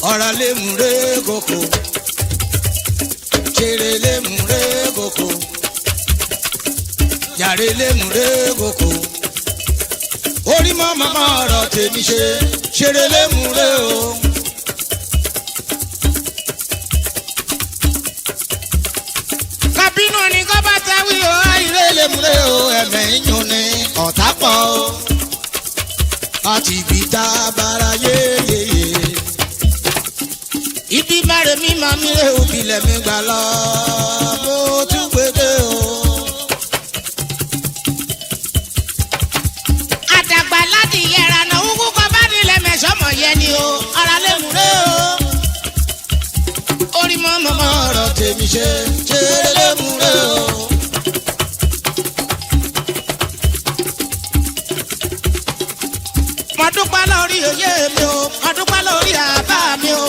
ọ̀rọ̀ lè mú ré koko ṣeré lè mú ré koko yàrá lè mú ré koko orí mọ́ màmá ọ̀rọ̀ tèmi ṣeré lè mú ré o. kábínú ni kọ́ bá tẹ́wí o ayé lè mú ré o ẹ̀mẹ̀ ìyún ni ọ̀tá pọ̀ o àti ibi tá a bára yéyéyé. ibi máre mi máa mi rè òbí lẹ́mí gbà lọ bó tún gbédè o. àdàgbà láti yẹra náà wúkú kọ́ bá nílẹ̀ mẹ́sọ́mọ̀ yẹ ni o ọ̀rọ̀ lè mú rè o. orí mọ́ mọ́mọ́ ọ̀rọ̀ tèmi ṣe lè mú rè o. mo dúpẹ́ lórí òye mi o mo dúpẹ́ lórí àbá mi o.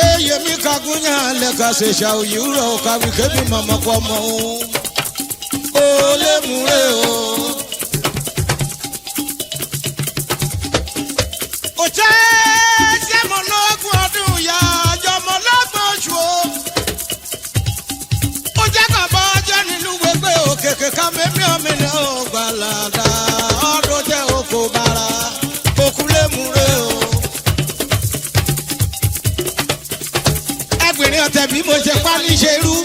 èyí mi kagunya lẹ́ka ṣe ṣàwùyúrọ̀ kàwé kébì mọ̀mọ́ pọ̀ mọ́ o lè mú rè o. òjẹ́ jẹ́ mọ́ lọ́gbọ̀n ọdún ìyá àjọ mọ́ lọ́gbọ̀n oṣù o. ó jẹ́ kàn bọ́ ọjọ́ nílùú gbégbé òkèké ká mẹ́mí ọ̀mìnira ò gbàlàdà ọdún jẹ́ oko bára òkú lè mú rè o. ẹgbẹ̀rin ọ̀tẹ̀ bí mo ṣe pa ní ṣerú.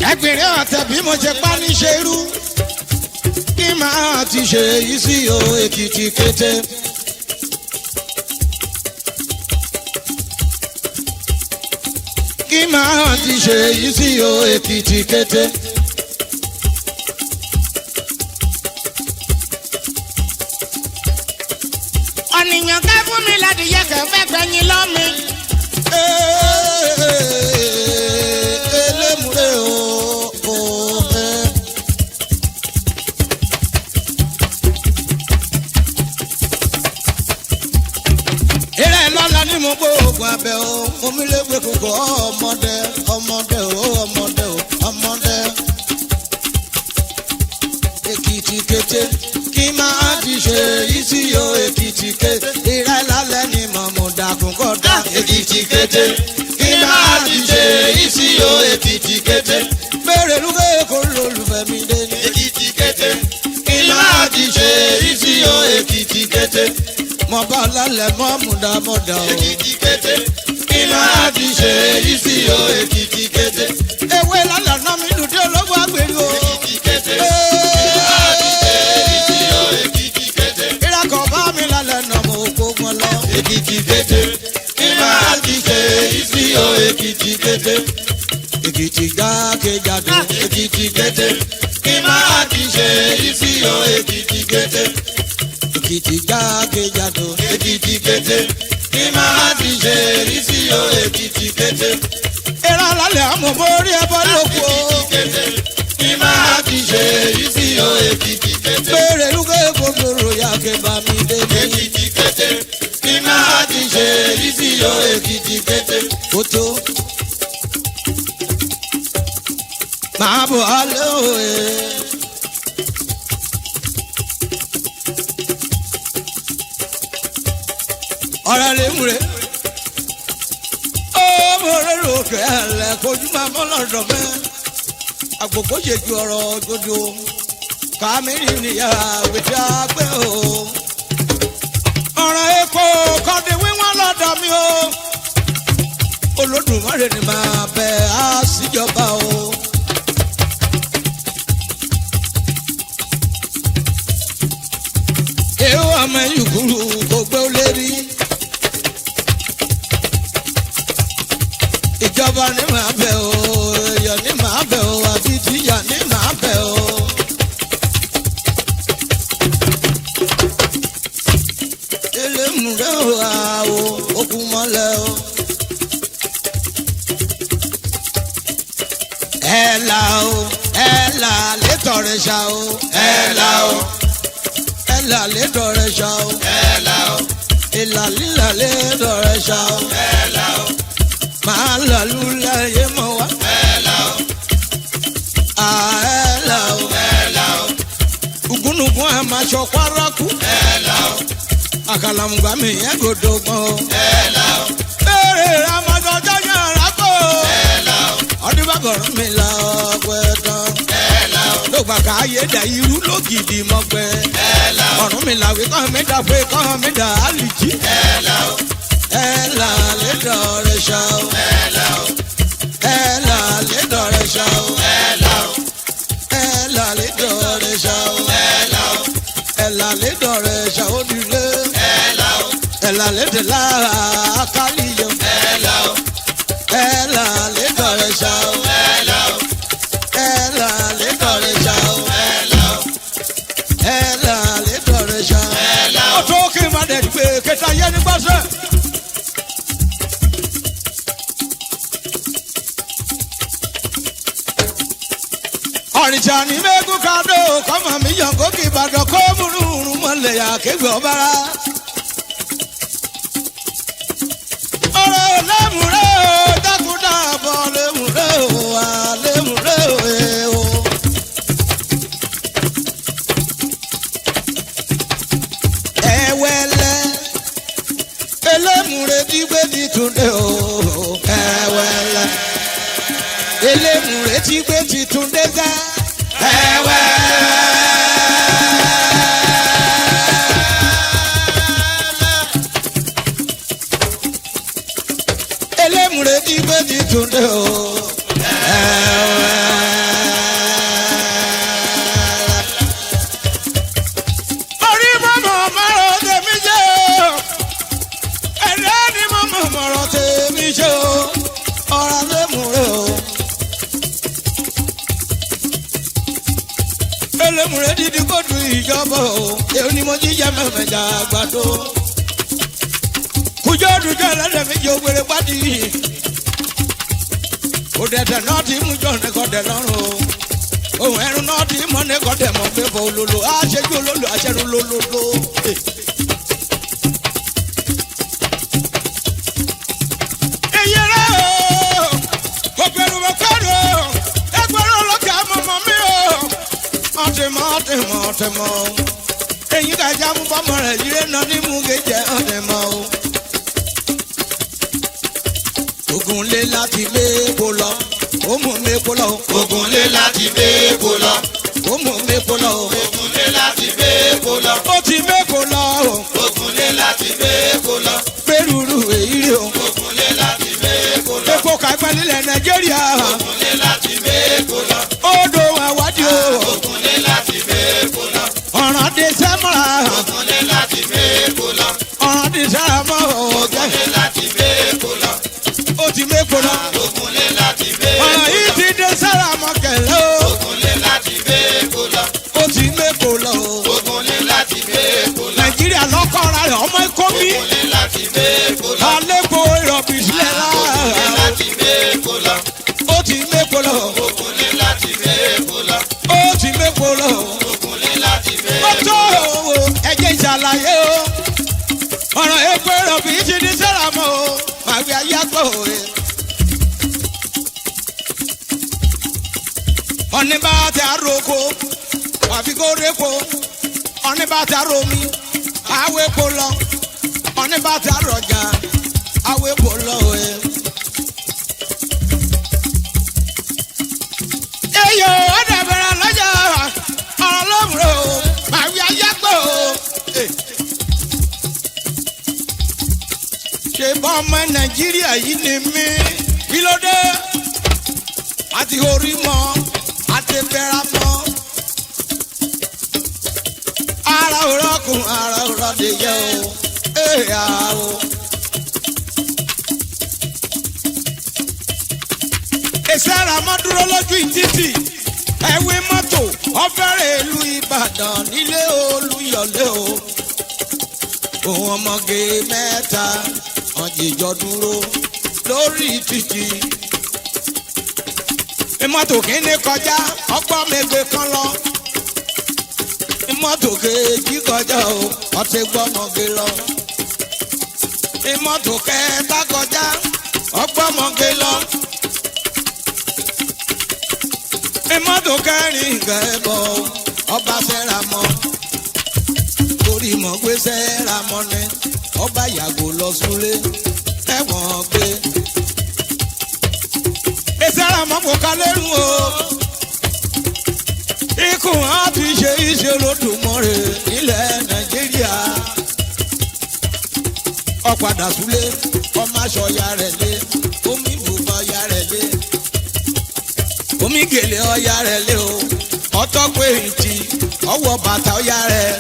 ẹgbẹ̀rin ọ̀tẹ̀ bí mo ṣe pa ní ṣerú. kí màá ti ṣe èyí sí o Èkìtì kété. kí màá ti ṣe èyí sí o Èkìtì kété. ọ̀nìyàn ká fún mi láti yẹ kẹ́ fẹ́ gbẹ̀yìn lọ́mi. elémùrè o. eré lọ́la ni mo gbọ́ oògùn abẹ o omi lè gbé kókó ọmọdé ọmọdé o ọmọdé o ọmọdé. Èkìtì kété kí máa ti ṣe yìí sí o Èkìtì kété ìrẹ́ lálẹ́ ni mọ̀mọ́ dàkún kọ́dá. Èkìtì kété kí máa ti ṣe yìí sí o Èkìtì kété bẹ́ẹ̀rẹ̀ lúgẹ́ kó lólùfẹ́ mi dé ní. Èkìtì kété kí máa ti ṣe yìí sí o Èkìtì kété mo bá lálẹ́ mọ́ múdàmọ́dà o. Èkìtì kété kí máa ti ṣe yìí sí o Èkìtì kété ewé lálẹ́ náà mi dùn dé ológun àgbèrè o. Èkìtì kété kí máa ti ṣe yìí sí o Èkìtì kété ìrẹ́kọ̀ bá mi lálẹ́ náà mo kó wọn lọ. Èkìtì kété kí máa ti ṣe yìí sí o Èkìtì kété Èkìtì jákèjádò. Èkìtì kété kí máa ti ṣe yìí sí o Èkìtì kété Èkìtì jákèjádò. Èkìtì kété kí máa ti ṣe yìí sí o Èkìtì kété ìrà lálẹ́ àmọ́ mórí ẹbọ lóko. Èkìtì kété kí máa ti ṣe yìí sí o Èkìtì kété bẹ́ẹ̀rẹ̀ lúgẹ́ kòtòrò yàgẹ̀ bá mi dé ní. Èkìtì kété kí máa ti ṣe yìí sí o Èkìtì kété kótó máa bọ̀ alẹ́ òye. ọ̀rọ̀ lè mú rẹ̀ ó mo rẹ̀ lókè ẹ̀lẹ́ kojú máa mọ́ lọ́dọ̀ mẹ́ àgbòkó ṣe ju ọ̀rọ̀ dodo kàmírì nìyà wíjà pé o. ọ̀rọ̀ èkó kọ́ni wíwọ́n lọ́dọ̀ mi o Olódùmarè ni máa bẹ á síjọba o. èèwọ̀ ọmọ ìkúrú kò gbé ó lérí. ìjọba ní màá bẹ̀ o èèyàn ní màá bẹ̀ o àbí tíyà ní màá bẹ̀ o. elémùrẹ́ o àwọ̀ okùn mọ́lẹ̀ o. ẹ̀là o ẹ̀là létọ̀ rẹ̀ ṣá o. ẹ̀là o ẹ̀là létọ̀ rẹ̀ ṣá o. ẹ̀là o ìlà lílà létọ̀ rẹ̀ ṣá o. ẹ̀là o máa lọ lulẹ̀ yé mọ́ wá. ẹ̀là o ẹ̀là aṣọ kwaraku. Àkàlàmùgbà mi yẹn kò dógbọ́n. Béèrè ramadọjọ́ yẹn rákò. Ọdún bá gọ̀rọ̀ mi la ọgbẹ́ tán. Ló gbà ká ayé dà irú lógìdì mọ́gbẹ́. Ọ̀run mi làwé kàn mí dà pé kàn mí dà á lì jí. Ẹ̀là lè dọ̀rẹ́ ṣá o. Ẹ̀là lè dọ̀rẹ́ ṣá o. Ẹ̀là lè dọ̀rẹ́ ṣá o. Ẹ̀là lè dọ̀rẹ́ ṣá o nílé. Ẹ̀là lè dè lára àkàlìyọ. Ẹ̀là lè dọ̀rẹ́ ṣá o. Ẹ̀là lè dọ̀rẹ́ ṣá o. Ẹ̀là lè dọ̀rẹ́ ṣá o. Ó tó kí n má dẹ̀ gbé kẹta yẹn ní gbọ́sẹ̀. Ọ̀rìṣà ní mẹ́gùn kádó kọ́mọ mi yàn gòkè Ìbàdàn kó múrùrù mọ́lẹ̀ yà kéwì ọ̀bára. Ọ̀rọ̀ lẹ́mùrẹ́ o dákúndàbọ̀ lẹ́mùrẹ́ o wà lẹ́mùrẹ́ o. Ẹ̀wẹ̀lẹ̀ elémùrẹ́ dígbé di túndé o. Ẹ̀wẹ̀lẹ̀ elémùrẹ́ dígbé di túndé dá. Elémùrẹ́ dígbé di túndé o. Orí mọ́mọ́ mọ́rọ̀ tèmi jẹ́ o. Ẹ̀rẹ́ ni mọ́mọ́ mọ́rọ̀ tèmi jẹ́ o. Ọ̀rọ̀ lémùrẹ́ o. Elémùrẹ́ dídí kò dùn ìjọba o. Èyí ni mo jíjẹ mẹ́mẹ́jà àgbàdo. Kùjọ́ dùjọ́ ẹlẹ́dẹ̀ méjì ògbèrè pàdé. Òdẹ̀dẹ̀ náà ti mú jọ nìkọ̀dẹ̀ lọ́rùn o. Ohun ẹ̀rù náà ti mọ́ nìkọ̀dẹ̀ mọ́ pé bọ̀ olólo. Aṣẹ́jú olólo aṣẹ́nu lólólo. Èyí rẹ̀ o. Ògbèrú mọ̀ kọ́dọ̀ o. Ẹgbẹ́rún olókè àmọ́mọ́ mi o. Ọ̀tẹ̀mọ̀. Èyí kàjá mú bọ́mọ rẹ̀ yíre náà ní mú gèjẹ́ ọ̀tẹ̀mọ̀ o. Ògúnlé láti méko lọ, ó mú méko lọ. Ògúnlé láti méko lọ, ó mú méko lọ. Ògúnlé láti méko lọ, Ó ti méko lọ o. Ògúnlé láti méko lọ, Pérúurú èyí rè o. Ògúnlé láti méko lọ, Epo kàgbẹ́ nílẹ̀ Nàìjíríà. Ògúnlé láti méko lọ, Odò àwádìí o. Ògúnlé láti méko lọ, Ọ̀ràn dé sẹ́mọ̀ra. Ògúnlé láti méko lọ, Ọ̀ràn dé sẹ́mọ̀ o. Ògúnlé láti méko lọ, Ó ti méko lọ. Ògúnlé láti méko lọ, Ọ̀ràn yìí ti dé sára mọ̀kẹ́lẹ́ o. Ògúnlé láti méko lọ, Ó ti méko lọ o. Ògúnlé láti méko lọ, Nàìjíríà lọ́kọ̀ọ́ra rẹ̀ ọmọ ikọ́ mi. Ògúnlé láti méko lọ, Àlékò ìrọ̀bì sílẹ̀ Ògúnlé lára. láti méko lọ, Ó ti méko lọ. Ògúnlé láti méko lọ, Ó ti méko lọ. Ògúnlé láti Ó méko tó lọ. o ẹ̀jẹ̀ ìṣàlàyé o. Ọ̀ràn epo ìrọ̀bì ti di sára mọ́ o. Màgbé ayé àgbọ̀ òye. Ọ̀ní bá ti àròkọ, àfi kó répo. Ọ̀ní bá ti àròmí, àwọ̀ epo lọ. Ọ̀ní bá ti àrọ̀jà, àwọ̀ epo lọ òye. Eyò ọ̀dà bẹ̀rẹ̀ lọ́jà ọ̀rọ̀ lọ́mùrẹ́ o. Màgbé ayé àgbọ̀ o. Ṣé bá ọmọ Nàìjíríà yìí ni mí? Kí ló dé? Àti orí mọ́, àti bẹ̀rẹ̀ mọ́. Ara òrọ̀ kùn, ara òrọ̀ dè yẹ o. Èèyà o. Ìsára mọ́ dúró lójú ìtítì. Ẹ̀wé mọ́tò ọ̀fẹ́rẹ̀ ìlú Ìbàdàn nílé Olúyọ̀lé o. Òun ọmọge mẹ́ta ọ̀jìjọ dúró lórí títì. Ìmọ́tò kìíní kọjá ọgbọ́n mẹ́gbẹ́ kan lọ. Ìmọ́tò kejì kọjá o ọtí gbọ́mọge lọ. Ìmọ́tò kẹta kọjá ọgbọ́mọge lọ. Ìmọ́tò kẹrin gẹ̀ẹ́bọ̀ ọba fẹ́ra mọ́. torí mọ̀ pé sẹ́ra mọ́ni ọba yàgò lọ súnlé ẹ̀wọ̀n gbé. ìsẹ́ra mọ́ kò ká lẹ́rù o ikú wọn ti ṣe iṣẹ́ lódùmọ̀rẹ́ nílẹ̀ Nàìjíríà. ọ̀padà súnlé ọmọ aṣọ ya rẹ̀ lé omi bùbá ya rẹ̀ lé omi gèlè ọya rẹ̀ lé o ọtọ́ pé ìtì ọwọ́ bàtà ọya rẹ̀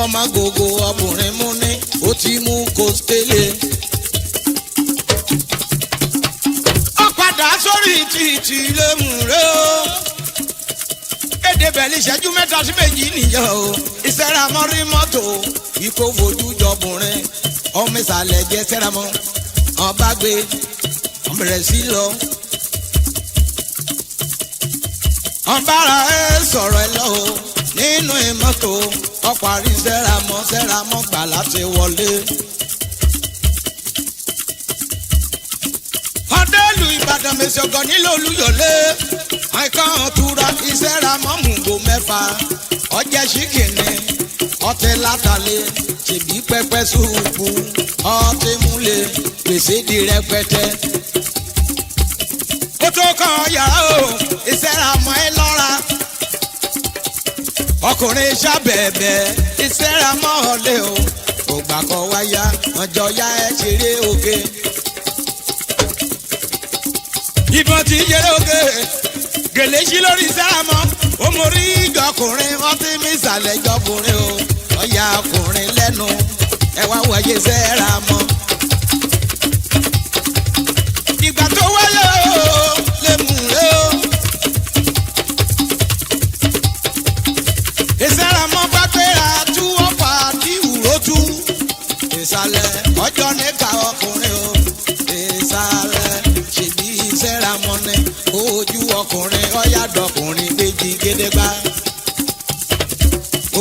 ọmọ gbogbo ọkùnrin mú ní ó ti mú kó tẹ́lẹ̀. ọ̀padà sórí títì lẹ́mú rẹ̀ o èdè bẹ̀lì ìṣẹ́jú mẹ́ta sí méjì nìyẹn o ìṣẹ́ra mọ́rí mọ́tò ikó fojú jọkùnrin ọmọ ìsàlẹ̀ jẹ́ sẹ́ra mọ́ ọba gbé ọmọ rẹ̀ sí lọ. ọ̀nbára ẹ sọ̀rọ̀ ẹ lọ o nínú ìmọ́tò ọ̀parí sẹ́ramọ́ gbà láti wọlé. ọ̀dẹ́lù Ìbàdàn mẹ́sàn-án nílò Olúyọ̀lé àìkàn túra ìsẹ́ramọ́ mùgbò mẹ́fà ọjẹ́ ṣìkìnnì ọtẹ látàlẹ́ ṣèbí pẹ́pẹ́ sùúrù ọtí múlẹ̀ gbèsè di rẹpẹtẹ. ó tó kàn yàrá o ìsẹ́ramọ́ ẹ lọ́ra ọkùnrin ṣàbẹ̀bẹ̀ ìsẹ́ramọ́ ọ̀lẹ́ o ògbà kan wáyà ọjọ́ ya ẹ ṣeré oge. ìbọn ti yẹrẹ oge gèlè sí lórí ìsẹ́ramọ́ ó mórí ìjọkùnrin wọ́n ti mí ìsàlẹ̀ ìjọkùnrin o ọ̀yà ọkùnrin lẹ́nu ẹ wá wọ̀nyí ìsẹ́ramọ́. ìgbà tó wáyé o lè mú rẹ o. ìsẹ́ramọ́ bá gbéra tú ọ̀fà ní ìwúrótú. ìsàlẹ̀ ọjọ́ níka ọkùnrin o. ìsàlẹ̀ ṣèbí ìsẹ́ramọ́ ní ojú ọkùnrin ọ̀yàdọ̀kùnrin méjì gédégbá.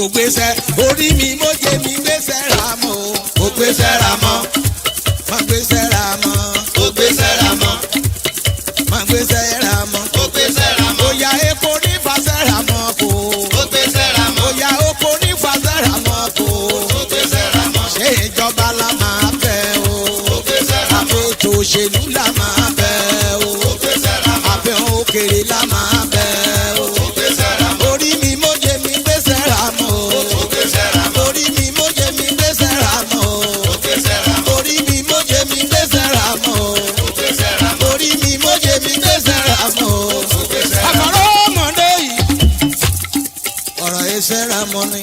ògbésẹ̀ orí mi mójé mi gbésẹ̀ ramọ́ o. ògbésẹ̀ ramọ́. má gbésẹ̀ ramọ́. ògbésẹ̀ ramọ́. má gbésẹ̀ ramọ́. ògbésẹ̀ ramọ́. òyà epo ní fasẹ̀ ramọ́ kò. ògbésẹ̀ ramọ́. òyà oko ní fasẹ̀ ramọ́ kò. ògbésẹ̀ ramọ́. ṣé ìjọba la máa fẹ́ o. ògbésẹ̀ ramọ́. ètò òṣèlú la máa fẹ́ o. ògbésẹ̀ ramọ́. àfẹ́ òkèrè la máa fẹ́ o. ògbésẹ̀ ramọ́. orí mi mójé mi gbésẹ̀ ramọ́ o. ògbésẹ̀ ramọ́. orí mi mójé mi gbésẹ̀ ramọ́ o. ògbésẹ̀ ramọ́. orí mi mójé mi gbésẹ̀ ramọ́ o. ògbésẹ̀ ramọ́. orí mi mójé mi gbésẹ̀ ramọ́ o. ògbésẹ̀ ramọ́. àfọ̀rọ̀ ọmọdé yìí ọ̀rọ̀ ẹsẹ̀ ramọ́ ni.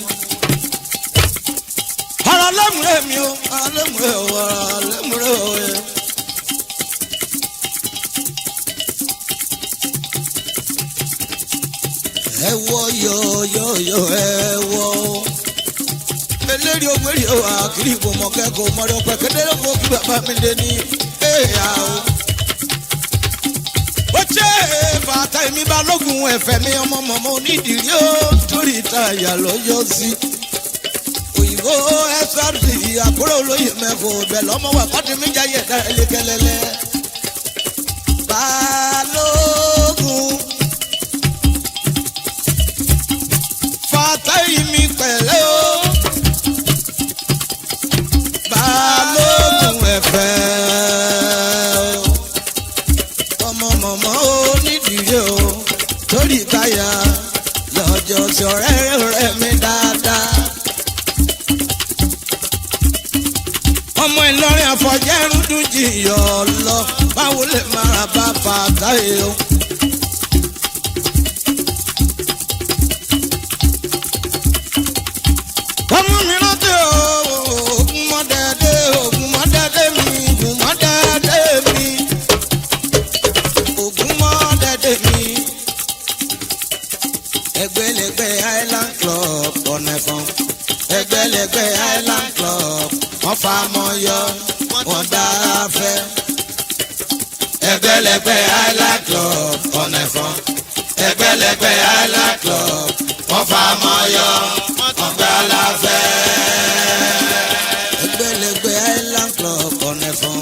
ọ̀rọ̀ lẹ́mùrẹ́ mi o ọ̀rọ̀ lẹ́mùrẹ́ o ọ̀rọ̀ lẹ́mùrẹ́ o yẹ. ẹ wọ yọ̀yọ̀yọ̀ ẹ wọ. eléri ògbéri o àkìrí ìbò mọ̀kẹ́kọ̀ọ́ mọ̀rẹ́ ọ̀pẹ kedere fún kí bàbá mi lé ní ẹ̀yà o. ó ṣe bàtà èmi balógun ẹ̀fẹ̀ mi ọmọ mọ̀mọ́ onídìrí ó torí ìtajà lọ́jọ́ sí. òyìnbó SRC àkúrò olóyè mẹ́fọ̀ bẹ̀ lọ́mọ wà kọ́tí mi jáyé ẹ̀dá ẹlẹ́kẹ́lẹ́lẹ́. balógun fàtàyí mi pẹ̀lẹ́ o. balógun ẹ̀fẹ̀ o. ọmọ mọ̀mọ́ onídìrí o torí táyà lọ́jọ́ sí ọ̀rẹ́ rẹ̀ mi dáadáa. ọmọ Ìlọrin àfọ̀jẹ́rún dùn jìyọ̀ lọ báwo lè máa bá fàtàyí o. ọmọ mi rántí o ogun mọ́dẹ́dẹ́ ogun mọ́dẹ́dẹ́ mi ogun mọ́dẹ́dẹ́ mi ogun mọ́dẹ́dẹ́ mi. ẹgbẹ́lẹ́gbẹ́ Island Club ọ̀nẹ́fọ̀n ẹgbẹ́lẹ́gbẹ́ Island Club wọ́n fa mọ́yọ́ wọ́n dára fẹ́. ẹgbẹ́lẹ́gbẹ́ Island Club ọ̀nẹ́fọ̀n ẹgbẹ́lẹ́gbẹ́ Island Club wọ́n fa mọ́yọ́ wọ́n gbá láfẹ́. ẹgbẹ́lẹ́gbẹ́ Island Club ọ̀nẹ́fọ̀n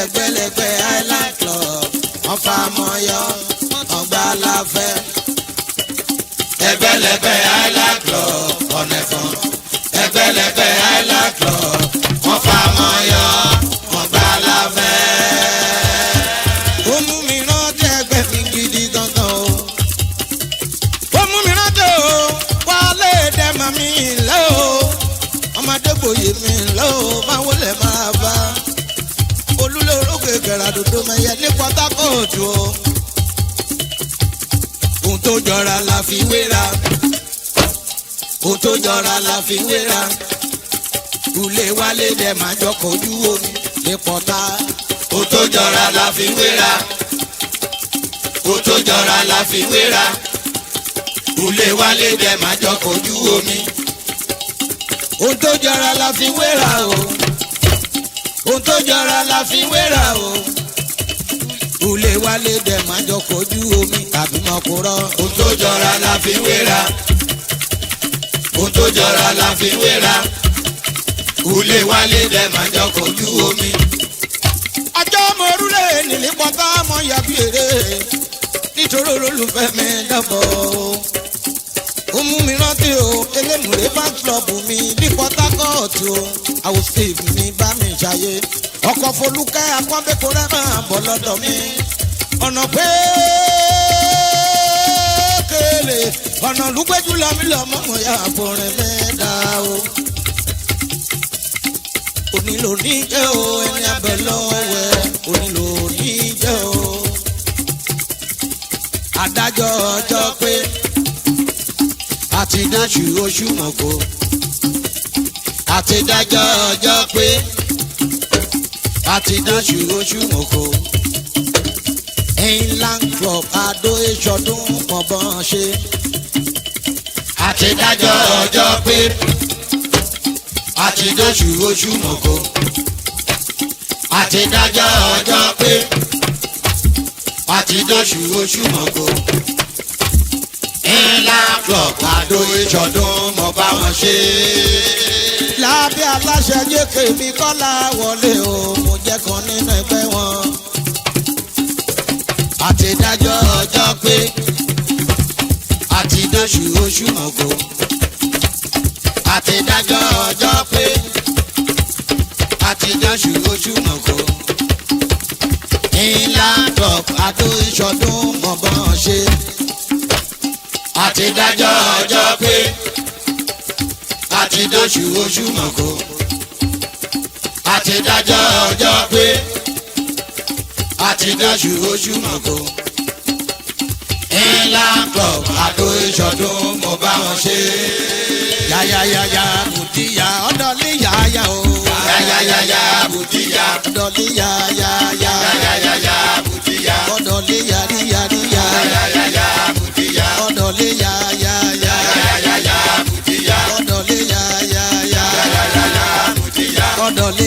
ẹgbẹ́lẹ́gbẹ́ Island Club wọ́n fa mọ́yọ́ wọ́n gbá láfẹ́. ẹgbẹ́lẹ́gbẹ́ Island Club ọ̀nẹ́fọ̀n màmá mi ńlẹ́ o ọmọdé gbòye mi ńlẹ́ o máa wọlé máa bá olúlórógbè gẹ̀ràdòdò mẹ́yẹ ní Port Harcourt o. ohun tó jọra la fi wéra ohun tó jọra la fi wéra kùlé wálé dẹ̀ máa jọ kojú omi ní pọ̀tà. ohun tó jọra la fi wéra ohun tó jọra la fi wéra kùlé wálé dẹ̀ máa jọ kojú omi. ohun tó jọra la fi wéra o ohun tó jọra la fi wéra o kùlé wálé dẹ̀ máa jọ kojú omi tàbí mọ̀kúrọ̀. ohun tó jọra la fi wéra ohun tó jọra la fi wéra kùlé wálé dẹ̀ máa jọ kojú omi. ọjọ́ morúlé nílé pọ́tà mọ́ yàbí èrè nítorí olólùfẹ́ mi dàbọ̀ ó mú mi rántí o elémùrè fan club mi ní Port Harcourt o àwọn steve mi bá mi ṣayé ọkọ̀ Folúkẹ́ akọ́bẹ́kọ̀ rẹ̀ máa bọ̀ lọ́dọ̀ mi ọ̀nà pé kéèlè ọ̀nà lùgbẹ́jú lọ́mílọ́ mọ́mọ́ yà fọ́rin mẹ́ta o. onílò ní jẹ́ o ẹni abẹ lọ́wẹ́ onílò ní jẹ́ o. adájọ́ ọjọ́ pé àti dáṣù oṣù mọ̀kó àti dájọ́ ọjọ́ pé àti dáṣù oṣù mọ̀kó Inland Club Adó Ìṣọ̀dún mọ̀bọ́n ṣe. àti dájọ́ ọjọ́ pé àti dáṣù oṣù mọ̀kó àti dájọ́ ọjọ́ pé àti dáṣù oṣù mọ̀kó Inland Club Adó Ìṣọ̀dún mọ̀ bá wọn ṣe. lábẹ́ aláṣẹ jẹ́kẹ̀ mi Kọ́lá wọlé o mo jẹ́ kan nínú ẹgbẹ́ wọn. àti dájọ́ ọjọ́ pé àti dáṣù oṣù mọ̀kó àti dájọ́ ọjọ́ pé àti dáṣù oṣù mọ̀kó Inland Club Adó Ìṣọ̀dún mọ̀bọ́n ṣe. àti dájọ́ ọjọ́ pé àti dáṣù oṣù mọ̀kó àti dájọ́ ọjọ́ pé àti dáṣù oṣù mọ̀kó Inland Club Adó Ìṣọ̀dún mo bá wọn ṣe. yáyáyáyá bùdíyà ọ̀dọ́lé yáyá o. yáyáyáyá bùdíyà ọ̀dọ́lé yáyáyá. yáyáyáyá bùdíyà ọ̀dọ́lé yáríyáríyá. yáyáyáyá bùdíyà ọ̀dọ́lé yáyáyá. yáyáyáyá bùdíyà ọ̀dọ́lé yáyáyá. yáyáyáyá bùdíyà ọ̀dọ́lé